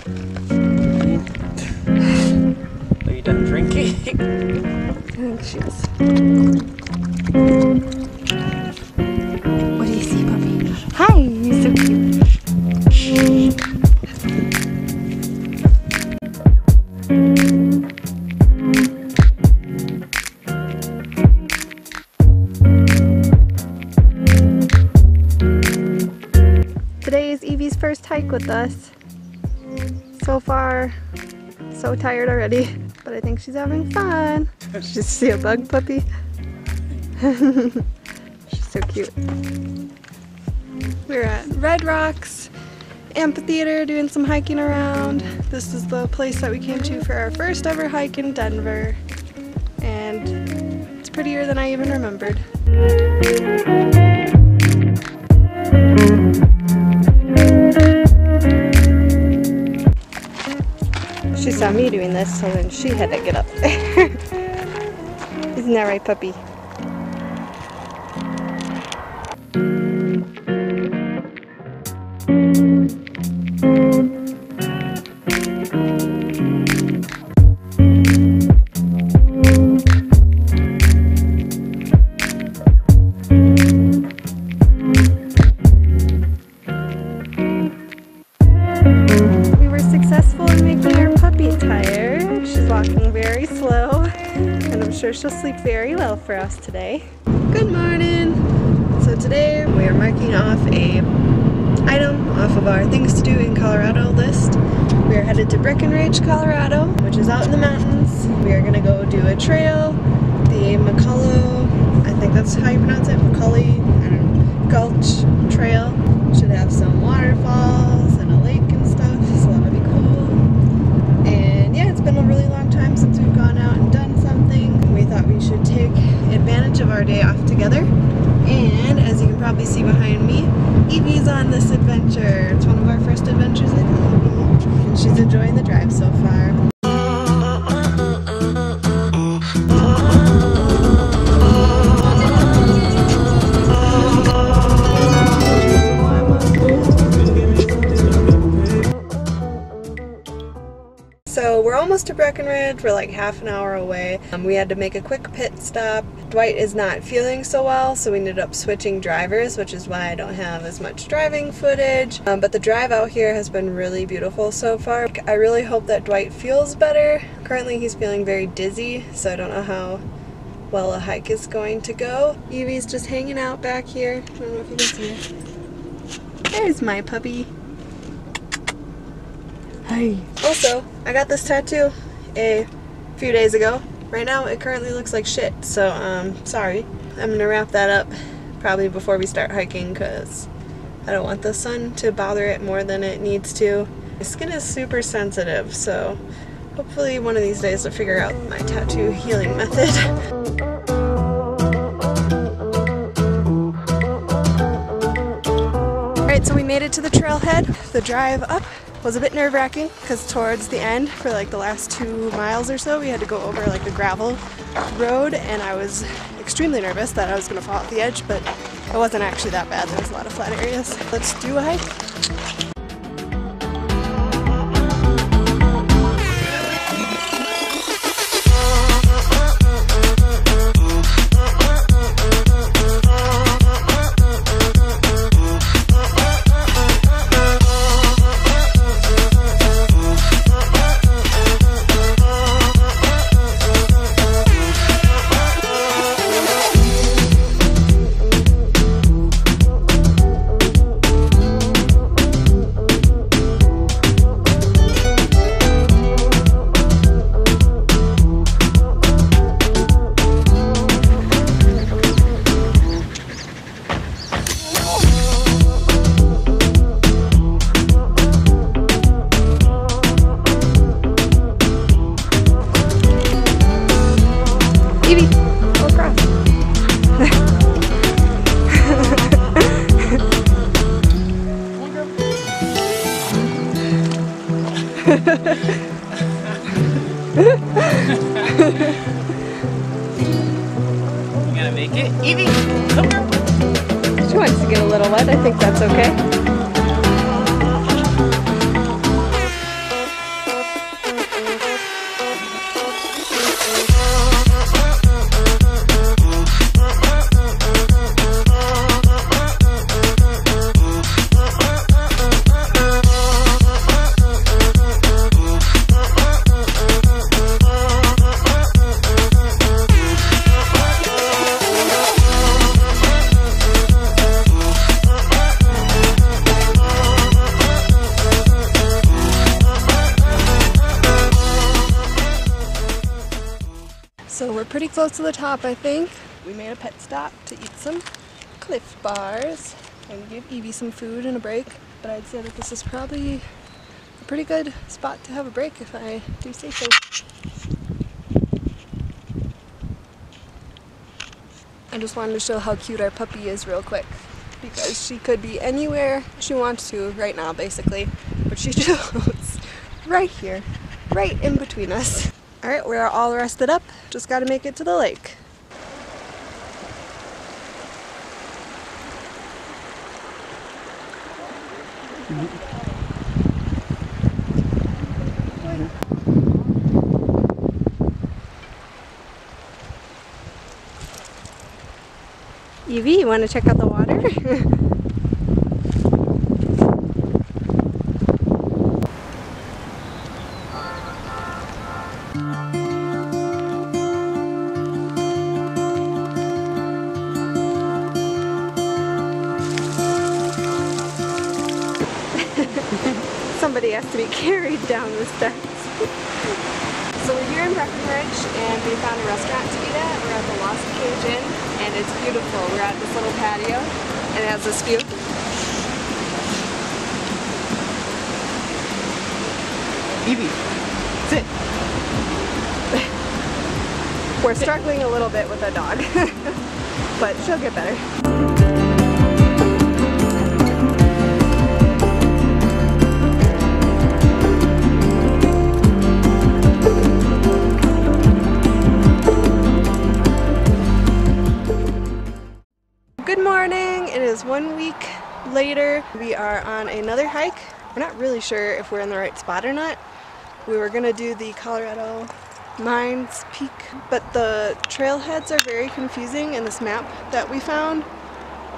Are you done drinking? I think she is. What do you see, puppy? Hi, you're so cute. Today is Evie's first hike with us. So far, so tired already, but I think she's having fun. Just see a bug, puppy? She's so cute. We're at Red Rocks Amphitheater doing some hiking around. This is the place that we came to for our first ever hike in Denver, and it's prettier than I even remembered. She saw me doing this, so then she had to get up. Isn't that right, puppy? We were successful in making our puppy tired. She's walking very slow, and I'm sure she'll sleep very well for us today. Good morning! So today we are marking off a item off of our things to do in Colorado list. We are headed to Breckenridge, Colorado, which is out in the mountains. We are going to go do a trail, the McCullough, I think that's how you pronounce it, McCullough Gulch Trail. Should have some waterfalls and a lake and stuff, so that'll be cool. And yeah, it's been a really long time since we've gone out and done something. We thought we should take advantage of our day off together. And as you can probably see behind me, Evie's on this adventure. It's one of our first adventures with Evie, and she's enjoying the drive so far. So we're almost to Breckenridge. We're like half an hour away. We had to make a quick pit stop. Dwight is not feeling so well, so we ended up switching drivers, which is why I don't have as much driving footage. But the drive out here has been really beautiful so far. I really hope that Dwight feels better. Currently he's feeling very dizzy, so I don't know how well a hike is going to go. Evie's just hanging out back here. I don't know if you can see her. There's my puppy. Hi. Also, I got this tattoo a few days ago. Right now it currently looks like shit, so sorry. I'm gonna wrap that up probably before we start hiking because I don't want the sun to bother it more than it needs to. My skin is super sensitive, so hopefully one of these days I'll figure out my tattoo healing method. Alright, so we made it to the trailhead. The drive up was a bit nerve-wracking because towards the end, for like the last 2 miles or so, we had to go over like a gravel road, and I was extremely nervous that I was going to fall off the edge, but it wasn't actually that bad. There was a lot of flat areas. Let's do a hike. Evie, go across. You gonna make it? Evie, come here. She wants to get a little wet. I think that's okay. we're pretty close to the top, I think. We made a pet stop to eat some Cliff Bars and give Evie some food and a break. But I'd say that this is probably a pretty good spot to have a break if I do say so. I just wanted to show how cute our puppy is real quick, because she could be anywhere she wants to right now basically, but she chose right here, right in between us. Alright, we're all rested up, just gotta make it to the lake. Evie, you want to check out the water? Somebody has to be carried down the steps. So we're here in Breckenridge and we found a restaurant to eat at. We're at the Lost Cajun and it's beautiful. We're at this little patio and it has this view. Evie, sit. We're struggling a little bit with our dog, but she'll get better. Good morning, it is 1 week later. We are on another hike. We're not really sure if we're in the right spot or not. We were gonna do the Colorado Mines Peak, but the trailheads are very confusing, and this map that we found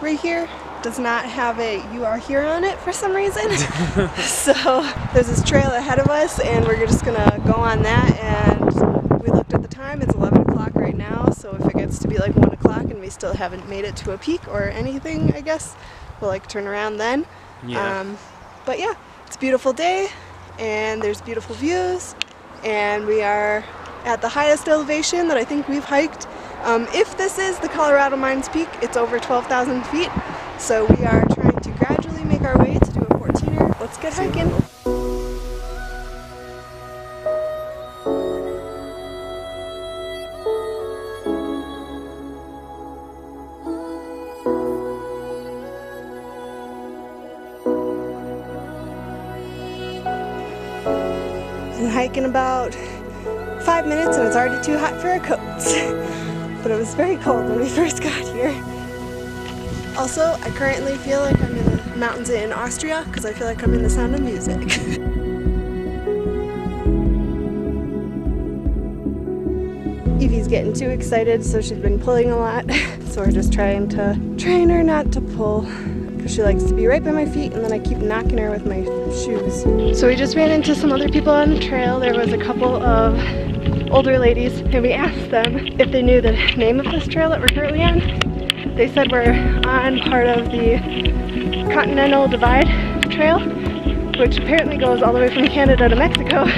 right here does not have a "you are here" on it for some reason. So there's this trail ahead of us and we're just gonna go on that, and we looked at the time, it's 11 o'clock right now, so if it gets to be like 1 o'clock and we still haven't made it to a peak or anything, I guess we'll like turn around then. Yeah. But yeah, it's a beautiful day and there's beautiful views, and we are at the highest elevation that I think we've hiked. If this is the Colorado Mines Peak, it's over 12,000 feet, so we are trying to gradually make our way to do a 14er. Let's get hiking. Been hiking about 5 minutes and it's already too hot for our coats. But it was very cold when we first got here. Also, I currently feel like I'm in the mountains in Austria because I feel like I'm in The Sound of Music. Evie's getting too excited, so she's been pulling a lot. So we're just trying to train her not to pull, because she likes to be right by my feet and then I keep knocking her with my shoes. So we just ran into some other people on the trail. There was a couple of older ladies and we asked them if they knew the name of this trail that we're currently on. They said we're on part of the Continental Divide Trail, which apparently goes all the way from Canada to Mexico.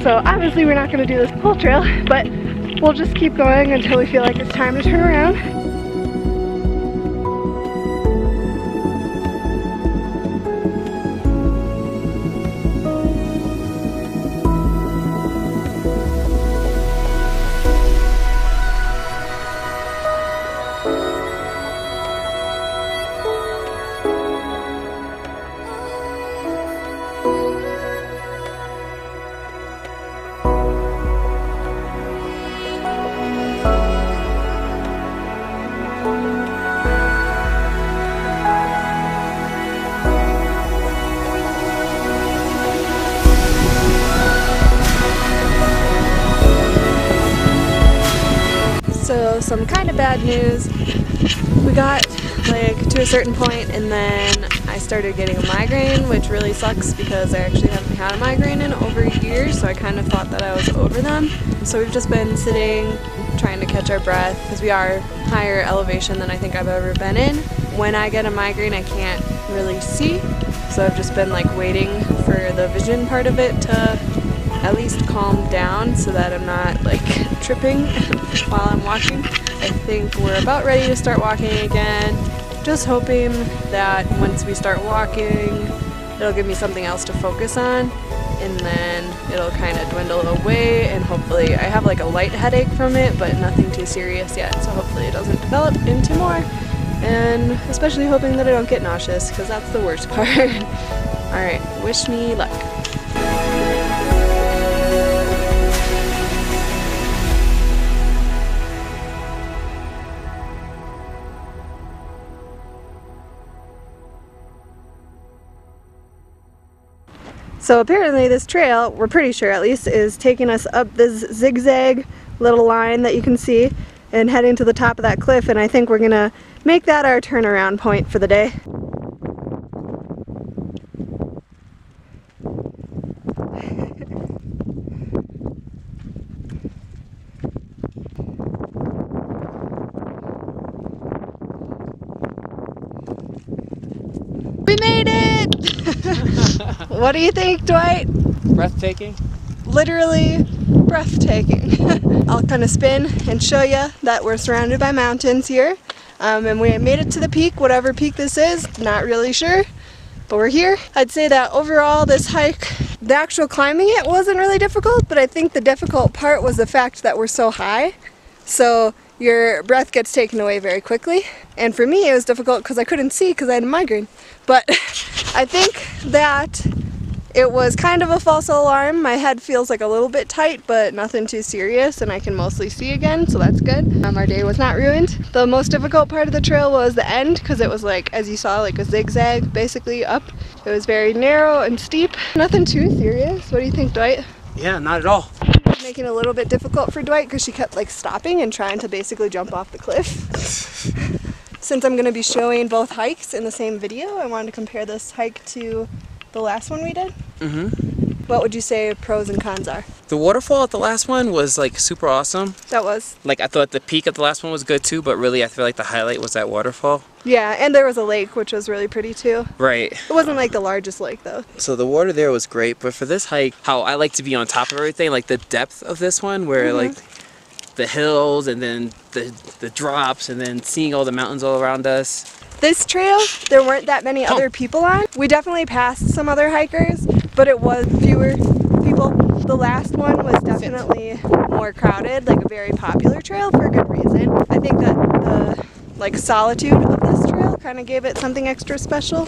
So obviously we're not going to do this whole trail, but we'll just keep going until we feel like it's time to turn around. So some kind of bad news. We got like to a certain point and then I started getting a migraine, which really sucks because I actually haven't had a migraine in over a year, so I kind of thought that I was over them. So we've just been sitting, trying to catch our breath, because we are higher elevation than I think I've ever been in. When I get a migraine, I can't really see, so I've just been like waiting for the vision part of it to at least calm down so that I'm not like tripping while I'm walking. I think we're about ready to start walking again. Just hoping that once we start walking, it'll give me something else to focus on, and then it'll kind of dwindle away, and hopefully I have like a light headache from it, but nothing too serious yet, so hopefully it doesn't develop into more, and especially hoping that I don't get nauseous, because that's the worst part. Alright, wish me luck. So apparently this trail, we're pretty sure at least, is taking us up this zigzag little line that you can see and heading to the top of that cliff, and I think we're gonna make that our turnaround point for the day. We made it! What do you think, Dwight? Breathtaking. Literally breathtaking. I'll kind of spin and show you that we're surrounded by mountains here. And we made it to the peak, whatever peak this is, not really sure, but we're here. I'd say that overall this hike, the actual climbing it wasn't really difficult, but I think the difficult part was the fact that we're so high. So your breath gets taken away very quickly. And for me it was difficult because I couldn't see because I had a migraine. But I think that it was kind of a false alarm. My head feels like a little bit tight, but nothing too serious, and I can mostly see again, so that's good. Our day was not ruined. The most difficult part of the trail was the end, because it was like, as you saw, like a zigzag basically up. It was very narrow and steep. Nothing too serious. What do you think, Dwight? Yeah, not at all. Making it a little bit difficult for Dwight because she kept like stopping and trying to basically jump off the cliff. Since I'm going to be showing both hikes in the same video, I wanted to compare this hike to the last one we did. What would you say pros and cons are? The waterfall at the last one was like super awesome. That was. Like I thought the peak at the last one was good too, but really I feel like the highlight was that waterfall. Yeah, and there was a lake which was really pretty too. Right. It wasn't like the largest lake though. So the water there was great, but for this hike, how I like to be on top of everything, like the depth of this one where like the hills and then the drops and then seeing all the mountains all around us. This trail, there weren't that many other people on. We definitely passed some other hikers, but it was fewer people. The last one was definitely more crowded, like a very popular trail for a good reason. I think that the like solitude of this trail kind of gave it something extra special.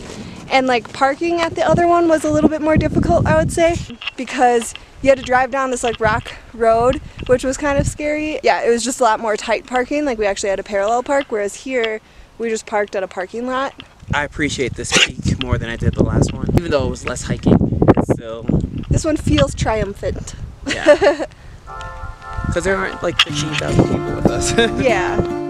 And like parking at the other one was a little bit more difficult, I would say, because you had to drive down this like rock road, which was kind of scary. Yeah, it was just a lot more tight parking, like we actually had a parallel park, whereas here we just parked at a parking lot. I appreciate this peak more than I did the last one, even though it was less hiking. So this one feels triumphant. Yeah. Because there aren't like 15,000 people with us. Yeah.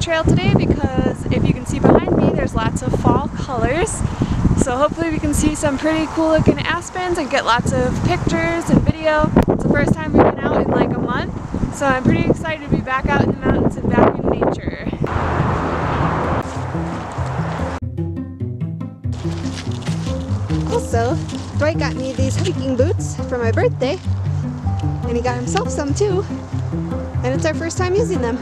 Trail today because if you can see behind me there's lots of fall colors, so hopefully we can see some pretty cool looking aspens and get lots of pictures and video. It's the first time we've been out in like a month, so I'm pretty excited to be back out in the mountains and back in nature. Also, Dwight got me these hiking boots for my birthday, and he got himself some too, and it's our first time using them.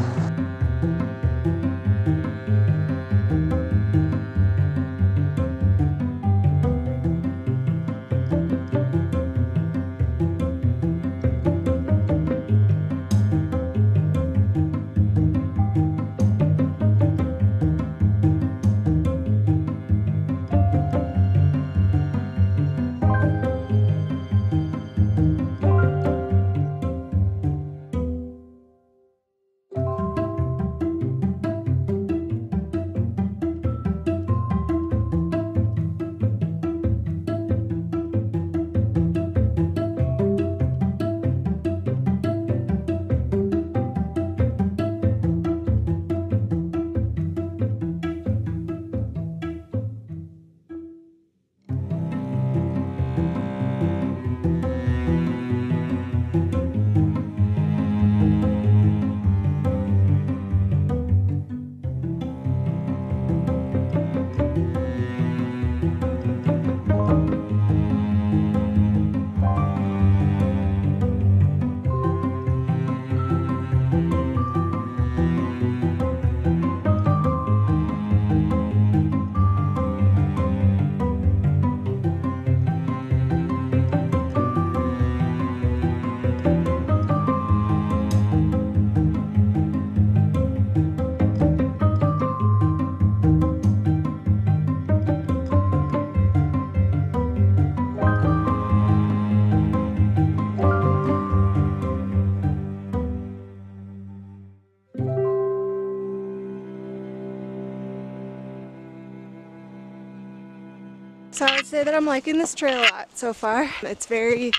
So I would say that I'm liking this trail a lot so far. It's very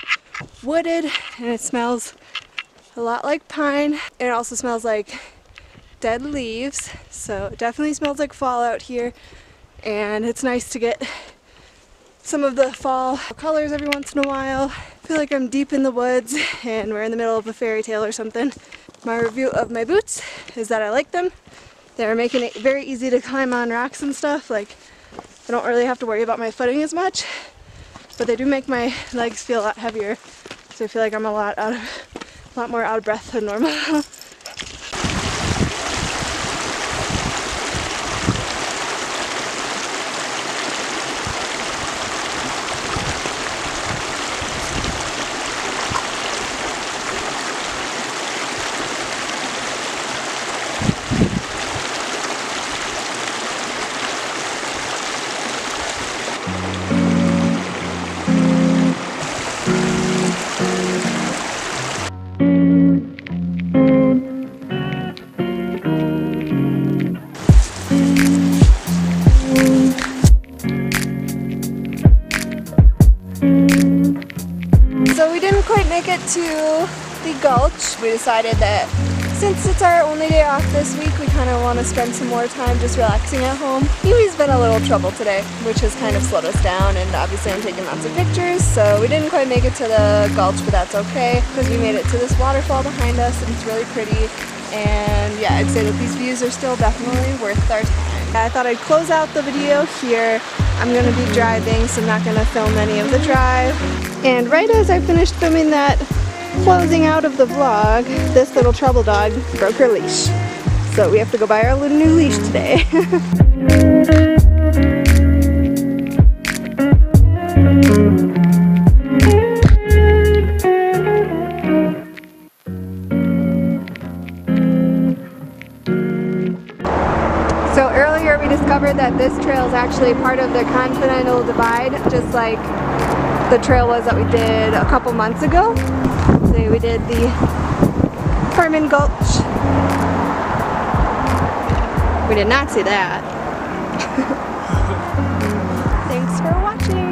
wooded and it smells a lot like pine. And it also smells like dead leaves. So it definitely smells like fall out here. And it's nice to get some of the fall colors every once in a while. I feel like I'm deep in the woods and we're in the middle of a fairy tale or something. My review of my boots is that I like them. They're making it very easy to climb on rocks and stuff. Like, I don't really have to worry about my footing as much, but they do make my legs feel a lot heavier. So I feel like I'm a lot more out of breath than normal. So we didn't quite make it to the gulch. We decided that since it's our only day off this week, we kind of want to spend some more time just relaxing at home. Kiwi's been a little trouble today, which has kind of slowed us down, and obviously I'm taking lots of pictures, so we didn't quite make it to the gulch, but that's okay, because we made it to this waterfall behind us, and it's really pretty, and yeah, I'd say that these views are still definitely worth our time. I thought I'd close out the video here. I'm going to be driving, so I'm not going to film any of the drive. And right as I finished filming that closing out of the vlog, this little trouble dog broke her leash. So we have to go buy our little new leash today. So earlier we discovered that this trail is actually part of the Continental Divide, just like the trail was that we did a couple months ago. So we did the Herman Gulch. We did not see that. Thanks for watching.